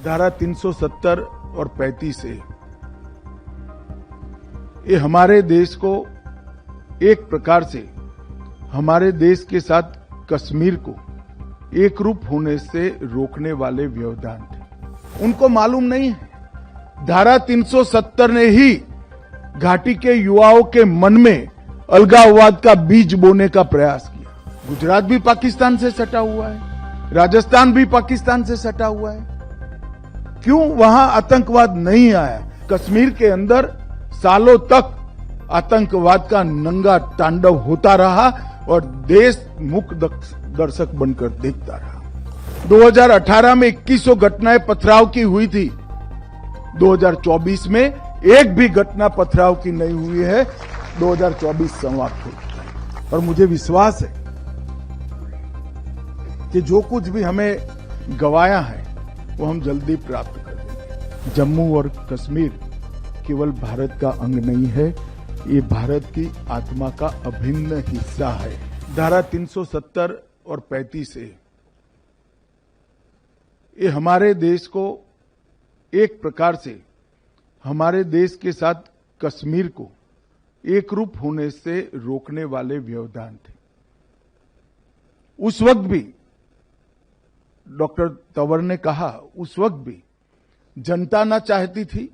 धारा 370 और 35 ए ये हमारे देश को एक प्रकार से हमारे देश के साथ कश्मीर को एक रूप होने से रोकने वाले व्यवधान थे। उनको मालूम नहीं है धारा 370 ने ही घाटी के युवाओं के मन में अलगाववाद का बीज बोने का प्रयास किया। गुजरात भी पाकिस्तान से सटा हुआ है, राजस्थान भी पाकिस्तान से सटा हुआ है। क्यों वहां आतंकवाद नहीं आया? कश्मीर के अंदर सालों तक आतंकवाद का नंगा तांडव होता रहा और देश मूक दर्शक बनकर देखता रहा। 2018 में 2100 घटनाएं पथराव की हुई थी। 2024 में एक भी घटना पथराव की नहीं हुई है। 2024 समाप्त हो चुका है और मुझे विश्वास है कि जो कुछ भी हमें गंवाया है वो हम जल्दी प्राप्त कर देंगे। जम्मू और कश्मीर केवल भारत का अंग नहीं है, ये भारत की आत्मा का अभिन्न हिस्सा है। धारा 370 और 35 ए ये हमारे देश को एक प्रकार से हमारे देश के साथ कश्मीर को एक रूप होने से रोकने वाले व्यवधान थे। उस वक्त भी डॉक्टर तंवर ने कहा, उस वक्त भी जनता ना चाहती थी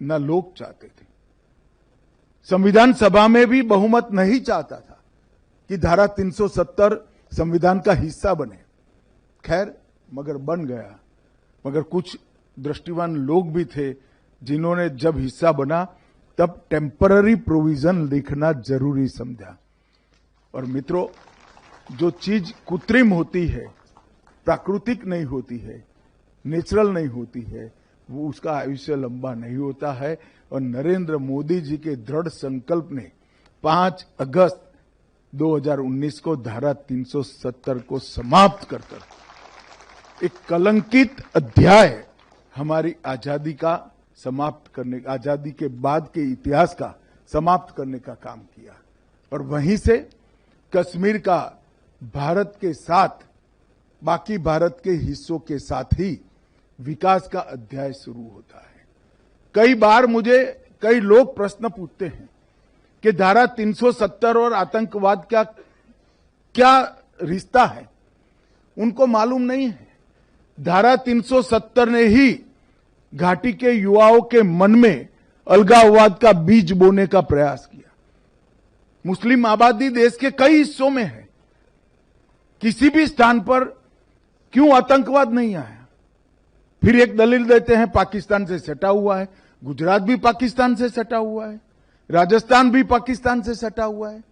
ना लोग चाहते थे। संविधान सभा में भी बहुमत नहीं चाहता था कि धारा 370 संविधान का हिस्सा बने। खैर मगर बन गया। मगर कुछ दृष्टिवान लोग भी थे जिन्होंने जब हिस्सा बना तब टेम्पररी प्रोविजन लिखना जरूरी समझा। और मित्रों, जो चीज कृत्रिम होती है, प्राकृतिक नहीं होती है, नेचुरल नहीं होती है, वो उसका आयुष्य लंबा नहीं होता है। और नरेंद्र मोदी जी के दृढ़ संकल्प ने 5 अगस्त 2019 को धारा 370 को समाप्त कर एक कलंकित अध्याय हमारी आजादी का समाप्त करने, आजादी के बाद के इतिहास का समाप्त करने का काम किया। और वहीं से कश्मीर का भारत के साथ, बाकी भारत के हिस्सों के साथ ही विकास का अध्याय शुरू होता है। कई बार मुझे कई लोग प्रश्न पूछते हैं कि धारा 370 और आतंकवाद का क्या रिश्ता है? उनको मालूम नहीं है धारा 370 ने ही घाटी के युवाओं के मन में अलगाववाद का बीज बोने का प्रयास किया। मुस्लिम आबादी देश के कई हिस्सों में है। किसी भी स्थान पर क्यों आतंकवाद नहीं आया? फिर एक दलील देते हैं पाकिस्तान से सटा हुआ है। गुजरात भी पाकिस्तान से सटा हुआ है, राजस्थान भी पाकिस्तान से सटा हुआ है।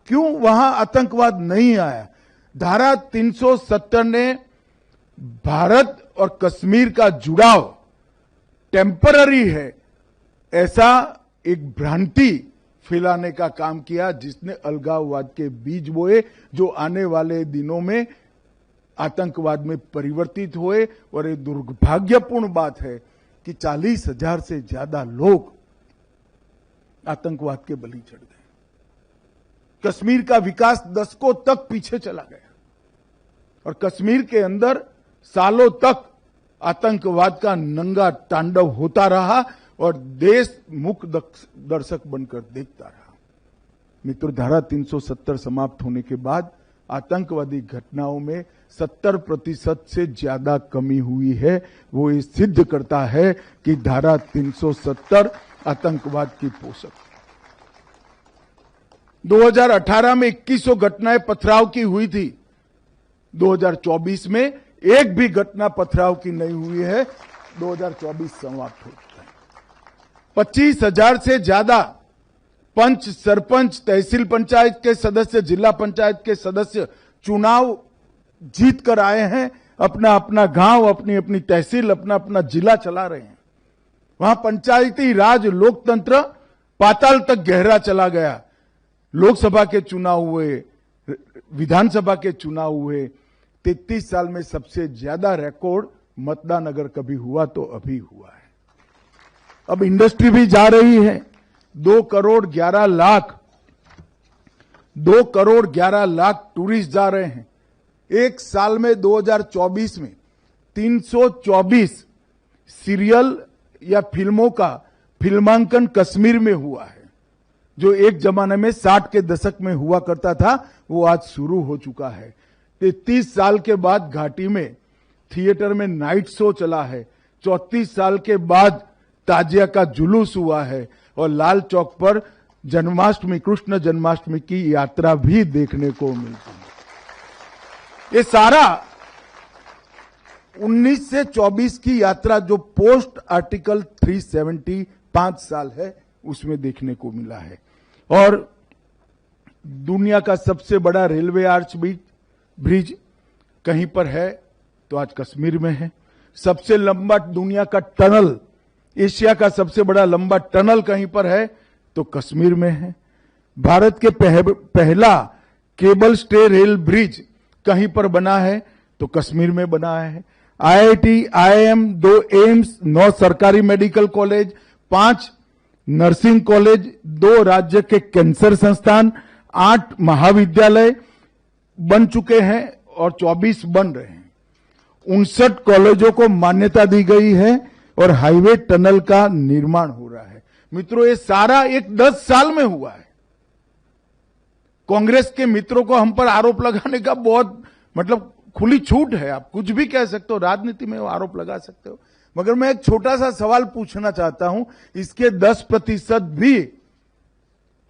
क्यों वहां आतंकवाद नहीं आया? धारा 370 ने भारत और कश्मीर का जुड़ाव टेम्पररी है ऐसा एक भ्रांति फैलाने का काम किया, जिसने अलगाववाद के बीज बोए जो आने वाले दिनों में आतंकवाद में परिवर्तित हुए। और ये दुर्भाग्यपूर्ण बात है कि 40,000 से ज्यादा लोग आतंकवाद के बलि चढ़ गए। कश्मीर का विकास दशकों तक पीछे चला गया और कश्मीर के अंदर सालों तक आतंकवाद का नंगा तांडव होता रहा और देश मूक दर्शक बनकर देखता रहा। मित्रों, धारा 370 समाप्त होने के बाद आतंकवादी घटनाओं में 70% से ज्यादा कमी हुई है। वो ये सिद्ध करता है कि धारा 370 आतंकवाद की पोषक। 2018 में 2100 घटनाएं पथराव की हुई थी। 2024 में एक भी घटना पथराव की नहीं हुई है। 2024 समाप्त हो चुका है। 25,000 से ज्यादा पंच, सरपंच, तहसील पंचायत के सदस्य, जिला पंचायत के सदस्य चुनाव जीत कर आए हैं। अपना अपना गांव, अपनी अपनी तहसील, अपना अपना जिला चला रहे हैं। वहां पंचायती राज लोकतंत्र पाताल तक गहरा चला गया। लोकसभा के चुनाव हुए, विधानसभा के चुनाव हुए। 33 साल में सबसे ज्यादा रिकॉर्ड मतदान अगर कभी हुआ तो अभी हुआ है। अब इंडस्ट्री भी जा रही है। 2 करोड़ 11 लाख टूरिस्ट जा रहे हैं। एक साल में 2024 में 324 सीरियल या फिल्मों का फिल्मांकन कश्मीर में हुआ है। जो एक जमाने में 60 के दशक में हुआ करता था, वो आज शुरू हो चुका है। 33 साल के बाद घाटी में थिएटर में नाइट शो चला है। 34 साल के बाद ताजिया का जुलूस हुआ है और लाल चौक पर जन्माष्टमी, कृष्ण जन्माष्टमी की यात्रा भी देखने को मिलती है। ये सारा 19 से 24 की यात्रा जो पोस्ट आर्टिकल 370 5 साल है, उसमें देखने को मिला है। और दुनिया का सबसे बड़ा रेलवे आर्च ब्रिज कहीं पर है तो आज कश्मीर में है। सबसे लंबा दुनिया का टनल, एशिया का सबसे बड़ा लंबा टनल कहीं पर है तो कश्मीर में है। भारत के पहला केबल स्टे रेल ब्रिज कहीं पर बना है तो कश्मीर में बना है। IIT, IIM, 2 एम्स, 9 सरकारी मेडिकल कॉलेज, 5 नर्सिंग कॉलेज, 2 राज्य के कैंसर संस्थान, 8 महाविद्यालय बन चुके हैं और 24 बन रहे हैं। 59 कॉलेजों को मान्यता दी गई है और हाईवे टनल का निर्माण हो रहा है। मित्रों, ये सारा एक 10 साल में हुआ है। कांग्रेस के मित्रों को हम पर आरोप लगाने का बहुत खुली छूट है। आप कुछ भी कह सकते हो, राजनीति में आरोप लगा सकते हो, मगर मैं एक छोटा सा सवाल पूछना चाहता हूं, इसके 10% भी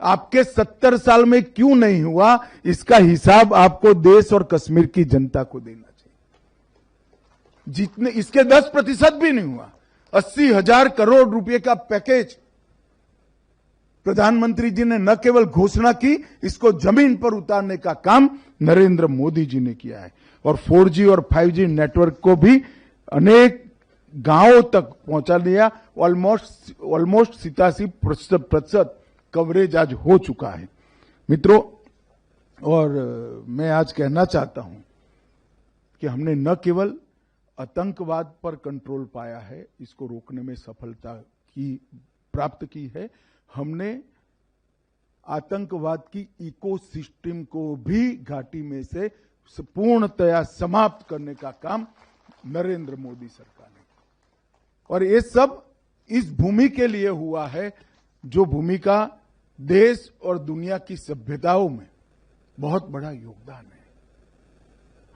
आपके 70 साल में क्यों नहीं हुआ? इसका हिसाब आपको देश और कश्मीर की जनता को देना चाहिए। जितने इसके 10% भी नहीं हुआ। 80,000 करोड़ रुपए का पैकेज प्रधानमंत्री जी ने न केवल घोषणा की, इसको जमीन पर उतारने का काम नरेंद्र मोदी जी ने किया है। और 4G और 5G नेटवर्क को भी अनेक गांवों तक पहुंचा दिया। ऑलमोस्ट 87% कवरेज आज हो चुका है। मित्रों, और मैं आज कहना चाहता हूं कि हमने न केवल आतंकवाद पर कंट्रोल पाया है, इसको रोकने में सफलता प्राप्त की है, हमने आतंकवाद की इकोसिस्टम को भी घाटी में से पूर्णतया समाप्त करने का काम नरेंद्र मोदी सरकार ने। और ये सब इस भूमि के लिए हुआ है, जो भूमि का देश और दुनिया की सभ्यताओं में बहुत बड़ा योगदान है।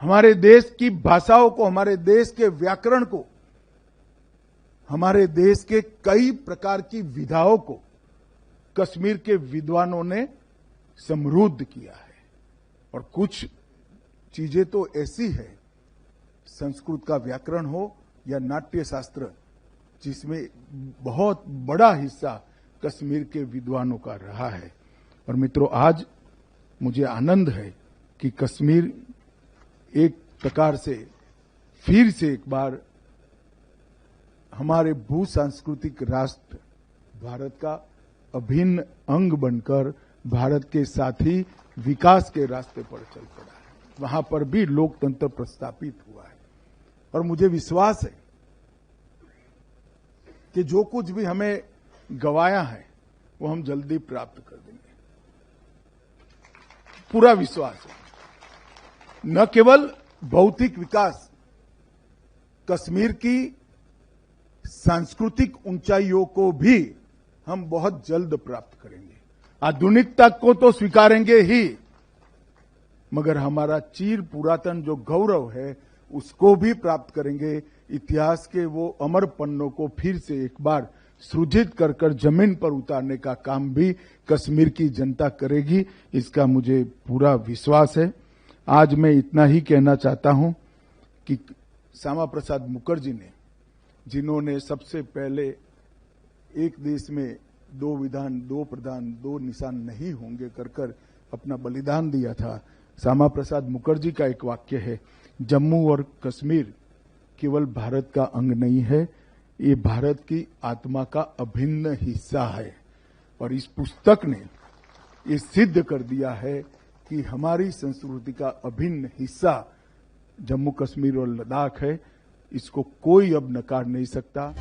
हमारे देश की भाषाओं को, हमारे देश के व्याकरण को, हमारे देश के कई प्रकार की विधाओं को कश्मीर के विद्वानों ने समृद्ध किया है। और कुछ चीजें तो ऐसी है, संस्कृत का व्याकरण हो या नाट्य शास्त्र, जिसमें बहुत बड़ा हिस्सा कश्मीर के विद्वानों का रहा है। और मित्रों, आज मुझे आनंद है कि कश्मीर एक प्रकार से फिर से एक बार हमारे भू सांस्कृतिक राष्ट्र भारत का अभिन्न अंग बनकर भारत के साथी विकास के रास्ते पर चल पड़ा है। वहां पर भी लोकतंत्र प्रस्थापित हुआ है। और मुझे विश्वास है कि जो कुछ भी हमें गवाया है वो हम जल्दी प्राप्त कर देंगे। पूरा विश्वास है। न केवल भौतिक विकास, कश्मीर की सांस्कृतिक ऊंचाइयों को भी हम बहुत जल्द प्राप्त करेंगे। आधुनिकता को तो स्वीकारेंगे ही, मगर हमारा चीर पुरातन जो गौरव है उसको भी प्राप्त करेंगे। इतिहास के वो अमर पन्नों को फिर से एक बार सृजित कर कर जमीन पर उतारने का काम भी कश्मीर की जनता करेगी, इसका मुझे पूरा विश्वास है। आज मैं इतना ही कहना चाहता हूं कि श्यामा प्रसाद मुखर्जी ने, जिन्होंने सबसे पहले एक देश में 2 विधान 2 प्रधान 2 निशान नहीं होंगे कर कर अपना बलिदान दिया था, श्यामा प्रसाद मुखर्जी का एक वाक्य है, जम्मू और कश्मीर केवल भारत का अंग नहीं है, ये भारत की आत्मा का अभिन्न हिस्सा है। और इस पुस्तक ने ये सिद्ध कर दिया है कि हमारी संस्कृति का अभिन्न हिस्सा जम्मू कश्मीर और लद्दाख है। इसको कोई अब नकार नहीं सकता।